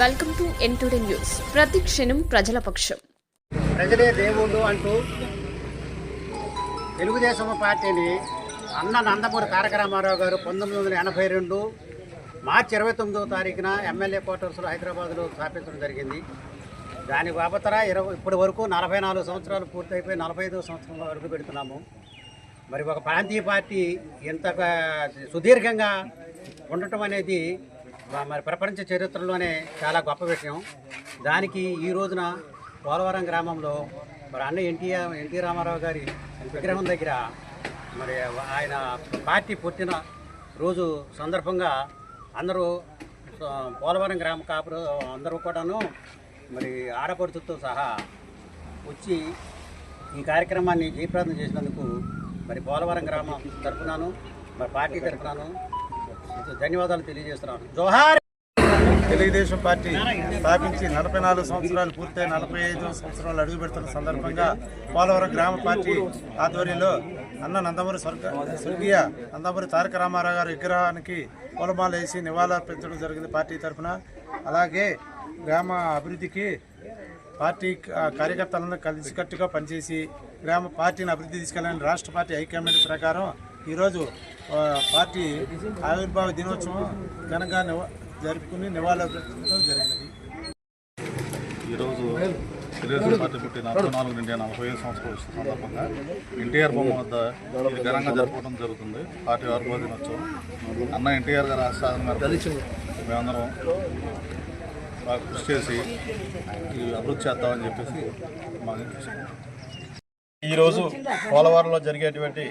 Welcome to ఎన్టుడే news. ప్రతి క్షణం ప్రజల పక్షం. ప్రజలే దేవుళ్ళు అంటూ తెలుగుదేశం పార్టీని అన్న నందమూరి తారక రామారావు గారు 1982 మార్చి 29వ తారీఖున ఎమ్మెల్యే క్వార్టర్స్లో హైదరాబాద్లో స్థాపించడం జరిగింది. దాని బాబతర ఇప్పటి వరకు 44 సంవత్సరాలు పూర్తయిపోయి 45వ సంవత్సరంలో అడుగు పెడుతున్నాము. మరి ఒక ప్రాంతీయ పార్టీ ఇంతగా సుదీర్ఘంగా ఉండటం అనేది మరి ప్రపంచ చరిత్రలోనే చాలా గొప్ప విషయం. దానికి ఈ రోజున పోలవరం గ్రామంలో మరి అన్న ఎన్టీ రామారావు గారి విగ్రహం దగ్గర మరి ఆయన పార్టీ పుట్టిన రోజు సందర్భంగా అందరూ పోలవరం గ్రామ కాపురు అందరూ కూడాను మరి ఆడపడుచుతో సహా వచ్చి ఈ కార్యక్రమాన్ని జయప్రదం చేసినందుకు మరి పోలవరం గ్రామం తరఫునాను మరి పార్టీ తరఫునాను ధన్యవాదాలు తెలియజేస్తున్నాను. జోహార్. తెలుగుదేశం పార్టీ స్థాపించి 44 సంవత్సరాలు పూర్తయి 45వ సంవత్సరాలు అడుగు పెడుతున్న సందర్భంగా పోలవరం గ్రామ పార్టీ ఆధ్వర్యంలో అన్న నందమూరి స్వర్గీయ నందమూరి తారక రామారావు గారి విగ్రహానికి పూలమాల వేసి నివాళులర్పించడం జరిగింది పార్టీ తరఫున. అలాగే గ్రామ అభివృద్ధికి పార్టీ కార్యకర్తలను కలిసికట్టుగా పనిచేసి గ్రామ పార్టీని అభివృద్ధి తీసుకెళ్లాలని రాష్ట్ర పార్టీ హైకమాండ్ ప్రకారం ఈరోజు పార్టీ ఆవిర్భావ దినోత్సవం ఘనంగా జరుపుకుని నివాళులర్పించడం జరిగినది. ఈరోజు తెలుగుదేశం పార్టీ పుట్టిన 44 నుండి 45 సంవత్సరాల సందర్భంగా ఎన్టీఆర్ బొమ్మ వద్ద ఇది ఘనంగా జరుపుకోవడం జరుగుతుంది. పార్టీ ఆవిర్భావ దినోత్సవం అన్న ఎన్టీఆర్ గారి ఆస్థానం గారు మేమందరం బాగా కృషి చేసి అభివృద్ధి చేద్దామని చెప్పేసి మాకు ఈరోజు పోలవరంలో జరిగేటువంటి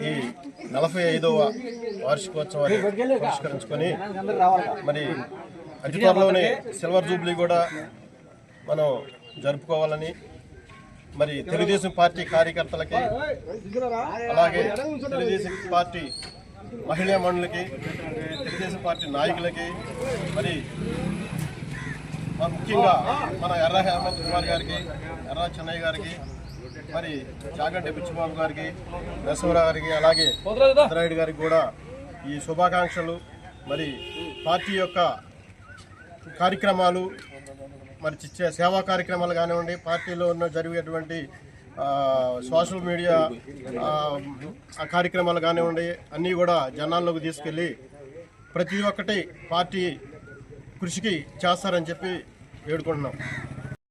ఈ 45వ వార్షికోత్సవాన్ని పురస్కరించుకొని మరి అతి త్వరలోనే సిల్వర్ జూబ్లీ కూడా మనం జరుపుకోవాలని మరి తెలుగుదేశం పార్టీ కార్యకర్తలకి అలాగే తెలుగుదేశం పార్టీ మహిళా మండలికి తెలుగుదేశం పార్టీ నాయకులకి మరి ముఖ్యంగా మన ఎర్ర హేమంత్ కుమార్ గారికి, ఎర్ర చెన్నయ్య గారికి, మరి చాగంటి పిచ్చిబాబు గారికి, నరసింహరావు గారికి, అలాగే రాయుడు గారికి కూడా ఈ శుభాకాంక్షలు. మరి పార్టీ యొక్క కార్యక్రమాలు మరి సేవా కార్యక్రమాలు కానివ్వండి, పార్టీలో ఉన్న జరిగేటువంటి సోషల్ మీడియా కార్యక్రమాలు కానివ్వండి, అన్నీ కూడా జనాల్లోకి తీసుకెళ్ళి ప్రతి ఒక్కటి పార్టీ కృషికి చేస్తారని చెప్పి వేడుకుంటున్నాం.